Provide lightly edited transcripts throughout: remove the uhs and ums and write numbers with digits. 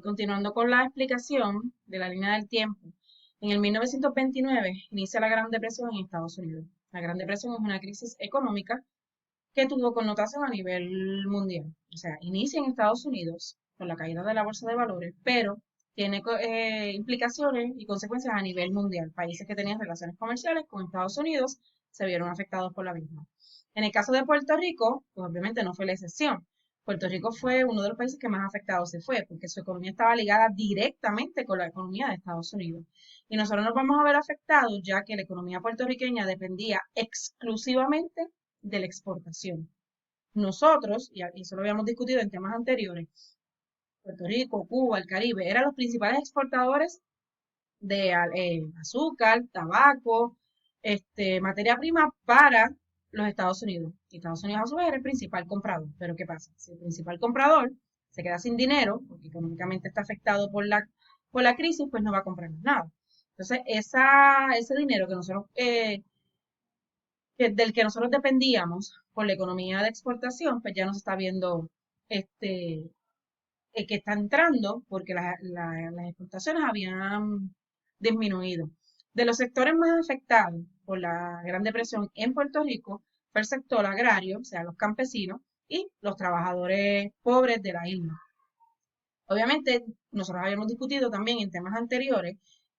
Continuando con la explicación de la línea del tiempo, en el 1929 inicia la Gran Depresión en Estados Unidos. La Gran Depresión es una crisis económica que tuvo connotación a nivel mundial. O sea, inicia en Estados Unidos con la caída de la bolsa de valores, pero tiene implicaciones y consecuencias a nivel mundial. Países que tenían relaciones comerciales con Estados Unidos se vieron afectados por la misma. En el caso de Puerto Rico, pues obviamente no fue la excepción. Puerto Rico fue uno de los países que más afectados se fue, porque su economía estaba ligada directamente con la economía de Estados Unidos. Y nosotros nos vamos a ver afectados ya que la economía puertorriqueña dependía exclusivamente de la exportación. Nosotros, y eso lo habíamos discutido en temas anteriores, Puerto Rico, Cuba, el Caribe, eran los principales exportadores de azúcar, tabaco, materia prima para los Estados Unidos. Y Estados Unidos a su vez era el principal comprador. Pero ¿qué pasa? Si el principal comprador se queda sin dinero, porque económicamente está afectado por la crisis, pues no va a comprar nada. Entonces, ese dinero que nosotros del que nosotros dependíamos por la economía de exportación, pues ya nos está viendo este, que está entrando porque las exportaciones habían disminuido. De los sectores más afectados por la Gran Depresión en Puerto Rico fue el sector agrario, o sea, los campesinos y los trabajadores pobres de la isla. Obviamente, nosotros habíamos discutido también en temas anteriores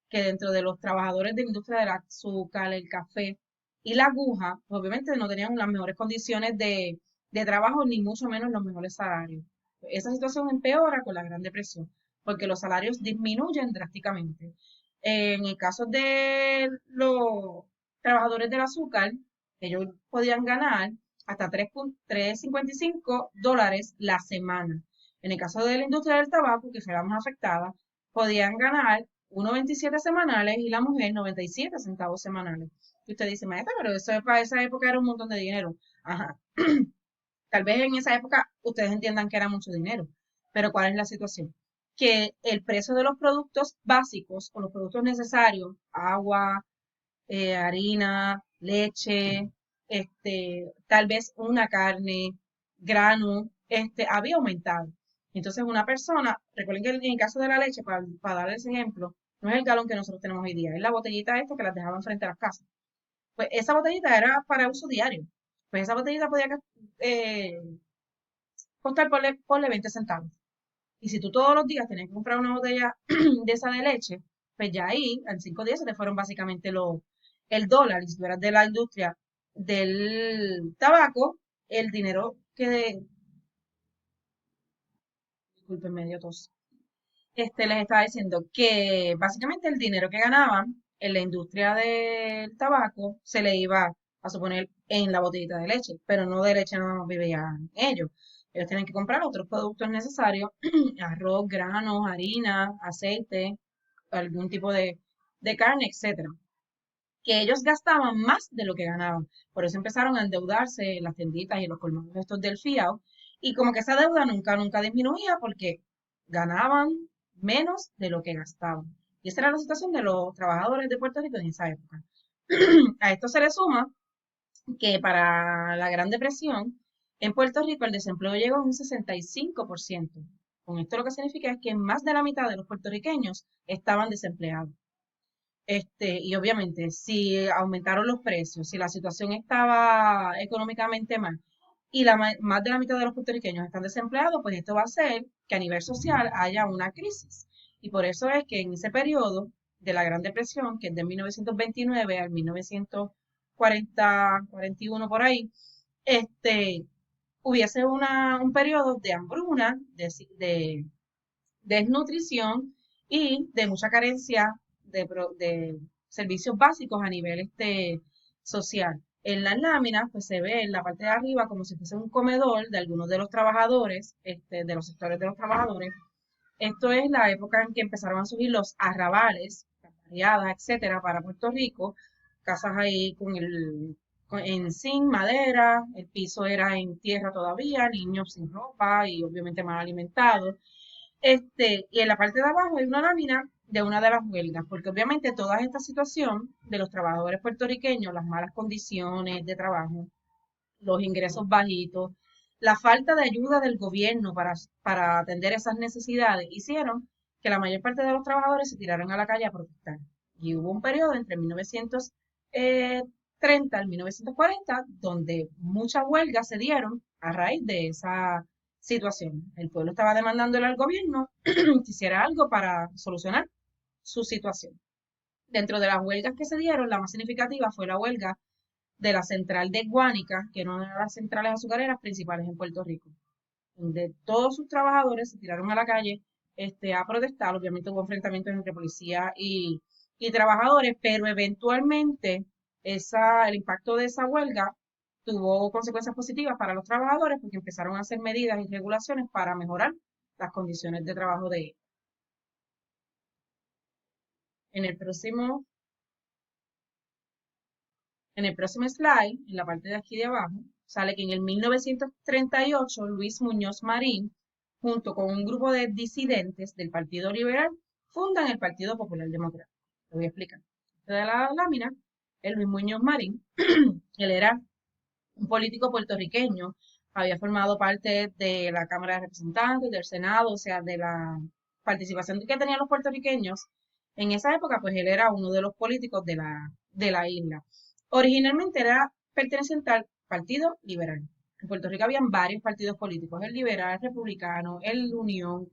que dentro de los trabajadores de la industria del azúcar, el café y la aguja, pues, obviamente no tenían las mejores condiciones de trabajo ni mucho menos los mejores salarios. Esa situación empeora con la Gran Depresión, porque los salarios disminuyen drásticamente. En el caso de los trabajadores del azúcar, ellos podían ganar hasta 3,55 dólares la semana. En el caso de la industria del tabaco, que fue la más afectada, podían ganar 1,27 semanales y la mujer 97 centavos semanales. Y usted dice, maestra, pero eso para esa época era un montón de dinero. Ajá. Tal vez en esa época ustedes entiendan que era mucho dinero, pero ¿cuál es la situación? Que el precio de los productos básicos o los productos necesarios, agua, harina, leche, tal vez una carne, grano, había aumentado. Entonces una persona, recuerden que en el caso de la leche, para darles ejemplo, no es el galón que nosotros tenemos hoy día, es la botellita esta que las dejaban frente a las casas. Pues esa botellita era para uso diario. Pues esa botellita podía eh, costar, ponle 20 centavos. Y si tú todos los días tenías que comprar una botella de esa de leche, pues ya ahí, en 5 días, se te fueron básicamente el dólar. Y si tú eras de la industria del tabaco, el dinero que, disculpen, medio tos, les estaba diciendo que básicamente el dinero que ganaban en la industria del tabaco se le iba a suponer en la botellita de leche, pero no de leche nada más vivían ellos. Ellos tienen que comprar otros productos necesarios, arroz, granos, harina, aceite, algún tipo de carne, etcétera, que ellos gastaban más de lo que ganaban. Por eso empezaron a endeudarse en las tienditas y en los colmados estos del FIAO, y como que esa deuda nunca disminuía porque ganaban menos de lo que gastaban. Y esa era la situación de los trabajadores de Puerto Rico en esa época. A esto se le suma que para la Gran Depresión, en Puerto Rico el desempleo llegó a un 65%. Con esto lo que significa es que más de la mitad de los puertorriqueños estaban desempleados. Y obviamente, si aumentaron los precios, si la situación estaba económicamente mal y más de la mitad de los puertorriqueños están desempleados, pues esto va a hacer que a nivel social haya una crisis. Y por eso es que en ese periodo de la Gran Depresión, que es de 1929 al 1940, 41 por ahí, hubiese un periodo de hambruna, de desnutrición y de mucha carencia de servicios básicos a nivel social. En las láminas, pues se ve en la parte de arriba como si fuese un comedor de algunos de los trabajadores, de los sectores de los trabajadores. Esto es la época en que empezaron a subir los arrabales, las barriadas, etcétera, para Puerto Rico. Casas ahí en zinc, madera, el piso era en tierra todavía, niños sin ropa y obviamente mal alimentados. Y en la parte de abajo hay una lámina de una de las huelgas, porque obviamente toda esta situación de los trabajadores puertorriqueños, las malas condiciones de trabajo, los ingresos bajitos, La falta de ayuda del gobierno para atender esas necesidades hicieron que la mayor parte de los trabajadores se tiraran a la calle a protestar. Y hubo un periodo entre 1930 y 1940 donde muchas huelgas se dieron a raíz de esa situación. El pueblo estaba demandándole al gobierno que hiciera algo para solucionar su situación. Dentro de las huelgas que se dieron, la más significativa fue la huelga de la central de Guánica, que era una de las centrales azucareras principales en Puerto Rico, donde todos sus trabajadores se tiraron a la calle a protestar. Obviamente hubo enfrentamientos entre policía y trabajadores, pero eventualmente el impacto de esa huelga tuvo consecuencias positivas para los trabajadores porque empezaron a hacer medidas y regulaciones para mejorar las condiciones de trabajo de ellos. En el próximo En el próximo slide, en la parte de aquí de abajo, sale que en el 1938 Luis Muñoz Marín, junto con un grupo de disidentes del Partido Liberal, fundan el Partido Popular Democrático. Lo voy a explicar. Esta de la lámina es Luis Muñoz Marín. Él era un político puertorriqueño, había formado parte de la Cámara de Representantes, del Senado, o sea, de la participación que tenían los puertorriqueños. En esa época, pues él era uno de los políticos de la isla. Originalmente era perteneciente al Partido Liberal. En Puerto Rico habían varios partidos políticos, el liberal, el republicano, el Unión,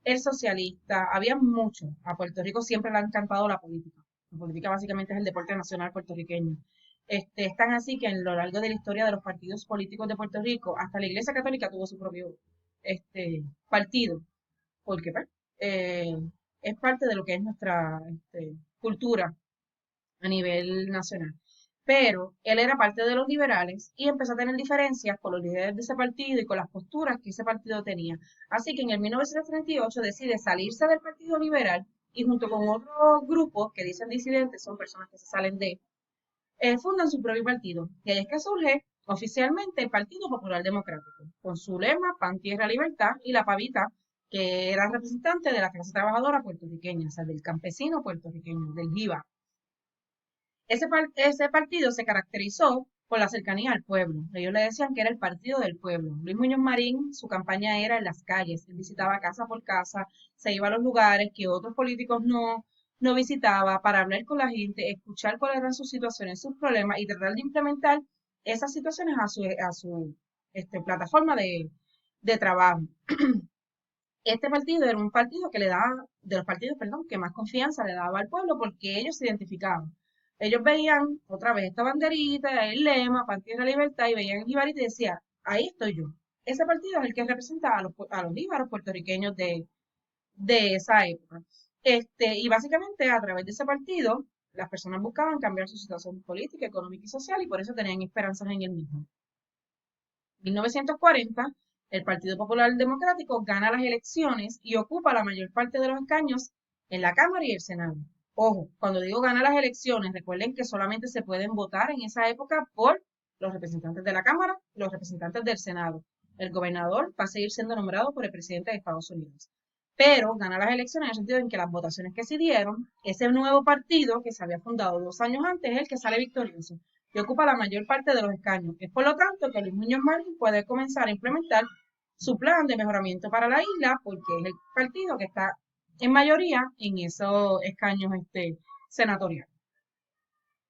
el socialista, había muchos. A Puerto Rico siempre le ha encantado la política. La política básicamente es el deporte nacional puertorriqueño. Es tan así que en lo largo de la historia de los partidos políticos de Puerto Rico, hasta la Iglesia Católica tuvo su propio partido, porque pues, eh, es parte de lo que es nuestra cultura a nivel nacional. Pero él era parte de los liberales y empezó a tener diferencias con los líderes de ese partido y con las posturas que ese partido tenía. Así que en el 1938 decide salirse del Partido Liberal y junto con otros grupos que dicen disidentes, son personas que se salen fundan su propio partido. Y ahí es que surge oficialmente el Partido Popular Democrático, con su lema Pan, Tierra, Libertad y la pavita, que era representante de la clase trabajadora puertorriqueña, o sea, del campesino puertorriqueño, del JIVA. Ese partido se caracterizó por la cercanía al pueblo. Ellos le decían que era el partido del pueblo. Luis Muñoz Marín, su campaña era en las calles. Él visitaba casa por casa, se iba a los lugares que otros políticos no visitaba para hablar con la gente, escuchar cuáles eran sus situaciones, sus problemas y tratar de implementar esas situaciones a su plataforma de trabajo. Este partido era un partido que le daba, de los partidos, perdón, que más confianza le daba al pueblo porque ellos se identificaban. Ellos veían otra vez esta banderita, el lema, Partido de la Libertad, y veían el jibarito y decían, ahí estoy yo. Ese partido es el que representa a los jíbaros puertorriqueños de esa época. Y básicamente a través de ese partido, las personas buscaban cambiar su situación política, económica y social y por eso tenían esperanzas en el mismo. 1940, el Partido Popular Democrático gana las elecciones y ocupa la mayor parte de los escaños en la Cámara y el Senado. Ojo, cuando digo gana las elecciones, recuerden que solamente se pueden votar en esa época por los representantes de la Cámara y los representantes del Senado. El gobernador va a seguir siendo nombrado por el presidente de Estados Unidos. Pero gana las elecciones en el sentido en que las votaciones que se dieron, ese nuevo partido que se había fundado 2 años antes es el que sale victorioso y ocupa la mayor parte de los escaños. Es por lo tanto que Luis Muñoz Marín puede comenzar a implementar su plan de mejoramiento para la isla, porque es el partido que está en mayoría en esos escaños senatoriales.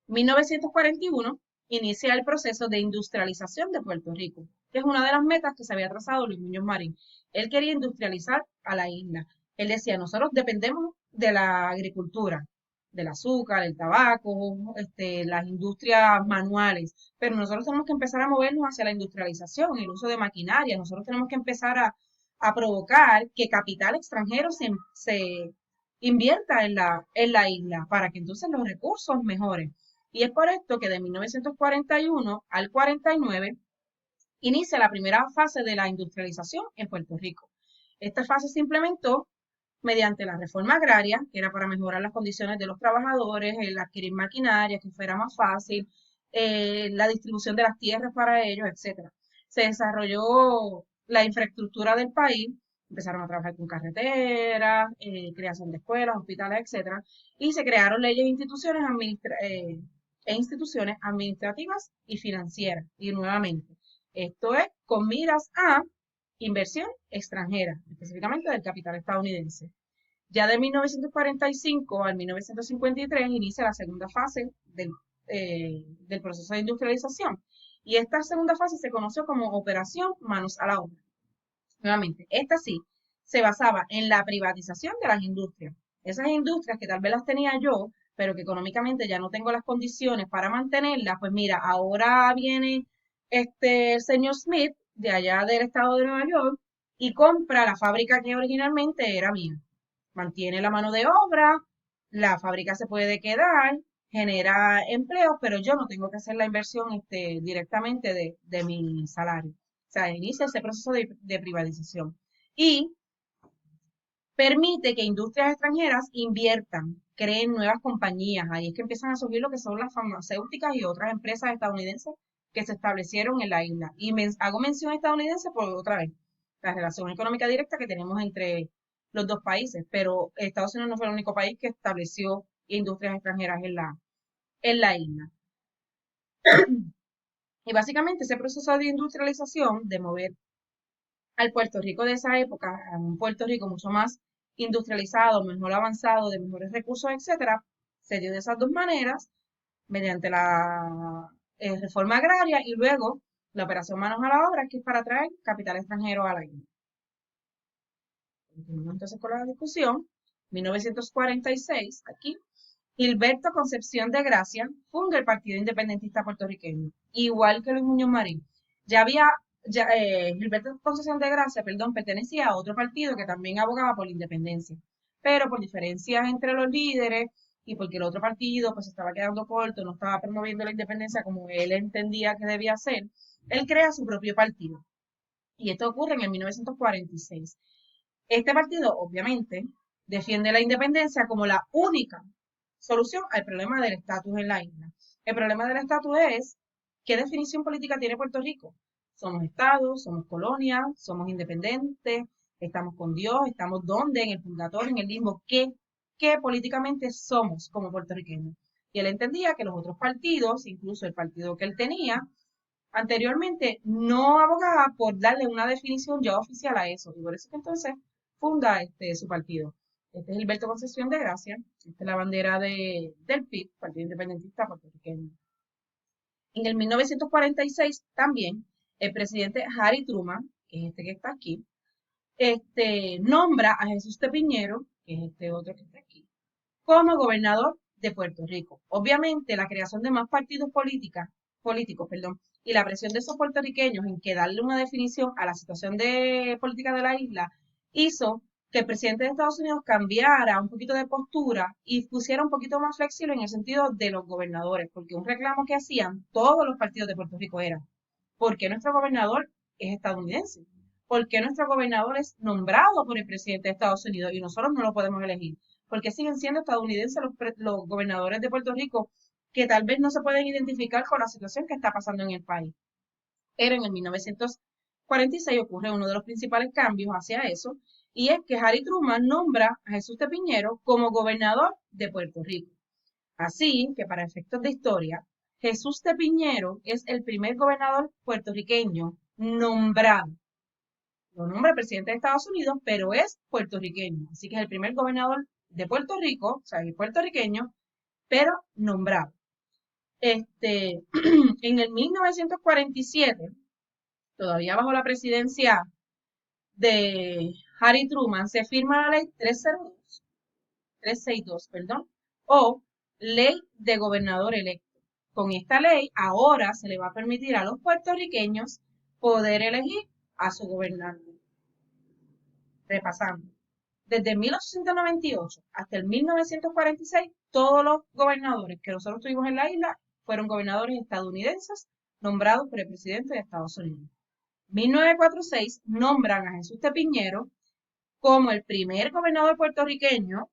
1941 inicia el proceso de industrialización de Puerto Rico, que es una de las metas que se había trazado Luis Muñoz Marín. Él quería industrializar a la isla. Él decía, nosotros dependemos de la agricultura, del azúcar, el tabaco, las industrias manuales, pero nosotros tenemos que empezar a movernos hacia la industrialización, el uso de maquinaria, nosotros tenemos que empezar a provocar que capital extranjero se invierta en la isla para que entonces los recursos mejoren. Y es por esto que de 1941 al 49 inicia la primera fase de la industrialización en Puerto Rico. Esta fase se implementó mediante la reforma agraria, que era para mejorar las condiciones de los trabajadores, el adquirir maquinaria, que fuera más fácil, la distribución de las tierras para ellos, etcétera. Se desarrolló la infraestructura del país, empezaron a trabajar con carreteras, creación de escuelas, hospitales, etcétera, y se crearon leyes e instituciones administrativas y financieras. Y nuevamente, esto es con miras a inversión extranjera, específicamente del capital estadounidense. Ya de 1945 al 1953 inicia la segunda fase del proceso de industrialización. Y esta segunda fase se conoció como Operación Manos a la Obra. Nuevamente, esta sí se basaba en la privatización de las industrias. Esas industrias que tal vez las tenía yo, pero que económicamente ya no tengo las condiciones para mantenerlas, pues mira, ahora viene el señor Smith de allá del estado de Nueva York y compra la fábrica que originalmente era mía. Mantiene la mano de obra, la fábrica se puede quedar, genera empleo, pero yo no tengo que hacer la inversión directamente de mi salario. O sea, inicia ese proceso de privatización y permite que industrias extranjeras inviertan, creen nuevas compañías. Ahí es que empiezan a surgir lo que son las farmacéuticas y otras empresas estadounidenses que se establecieron en la isla. Y hago mención estadounidense por otra vez, la relación económica directa que tenemos entre los dos países, pero Estados Unidos no fue el único país que estableció industrias extranjeras en la isla. Y básicamente ese proceso de industrialización, de mover al Puerto Rico de esa época, a un Puerto Rico mucho más industrializado, mejor avanzado, de mejores recursos, etcétera, se dio de esas dos maneras, mediante la reforma agraria y luego la operación Manos a la Obra, que es para traer capital extranjero a la isla. Continuamos entonces con la discusión. 1946, aquí, Gilberto Concepción de Gracia funda el Partido Independentista Puertorriqueño, igual que Luis Muñoz Marín. Ya había, Gilberto Concepción de Gracia, perdón, pertenecía a otro partido que también abogaba por la independencia, pero por diferencias entre los líderes y porque el otro partido pues estaba quedando corto, no estaba promoviendo la independencia como él entendía que debía ser, él crea su propio partido. Y esto ocurre en el 1946. Este partido, obviamente, defiende la independencia como la única solución al problema del estatus en la isla. El problema del estatus es qué definición política tiene Puerto Rico. Somos Estado, somos colonia, somos independientes, estamos con Dios, estamos donde, en el purgatorio, en el limbo, ¿qué políticamente somos como puertorriqueños? Y él entendía que los otros partidos, incluso el partido que él tenía, anteriormente no abogaba por darle una definición ya oficial a eso. Y por eso que entonces funda su partido. Este es Gilberto Concepción de Gracia, esta es la bandera del PIB, Partido Independentista Puertorriqueño. En el 1946 también el presidente Harry Truman, que es este que está aquí, nombra a Jesús de Piñero, que es este otro que está aquí, como gobernador de Puerto Rico. Obviamente, la creación de más partidos políticos, y la presión de esos puertorriqueños en que darle una definición a la situación de política de la isla hizo que el presidente de Estados Unidos cambiara un poquito de postura y pusiera un poquito más flexible en el sentido de los gobernadores, porque un reclamo que hacían todos los partidos de Puerto Rico era, ¿por qué nuestro gobernador es estadounidense? ¿Por qué nuestro gobernador es nombrado por el presidente de Estados Unidos y nosotros no lo podemos elegir? ¿Por qué siguen siendo estadounidenses los gobernadores de Puerto Rico que tal vez no se pueden identificar con la situación que está pasando en el país? Pero en el 1946 ocurre uno de los principales cambios hacia eso, y es que Harry Truman nombra a Jesús de Piñero como gobernador de Puerto Rico. Así que para efectos de historia, Jesús de Piñero es el primer gobernador puertorriqueño nombrado. Lo nombra el presidente de Estados Unidos, pero es puertorriqueño. Así que es el primer gobernador de Puerto Rico, o sea, es puertorriqueño, pero nombrado. En el 1947, todavía bajo la presidencia de Harry Truman, se firma la ley 362, perdón, o ley de gobernador electo. Con esta ley, ahora se le va a permitir a los puertorriqueños poder elegir a su gobernante. Repasando. Desde 1898 hasta el 1946, todos los gobernadores que nosotros tuvimos en la isla fueron gobernadores estadounidenses nombrados por el presidente de Estados Unidos. 1946 nombran a Jesús de Piñero como el primer gobernador puertorriqueño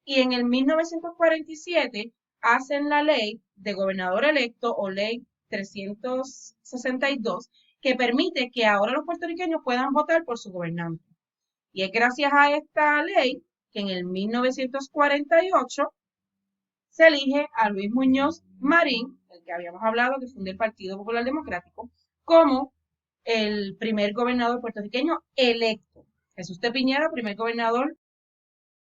y en el 1947 hacen la ley de gobernador electo o ley 362 que permite que ahora los puertorriqueños puedan votar por su gobernante. Y es gracias a esta ley que en el 1948 se elige a Luis Muñoz Marín, el que habíamos hablado, que fundó el Partido Popular Democrático, como el primer gobernador puertorriqueño electo. Jesús de Piñera, primer gobernador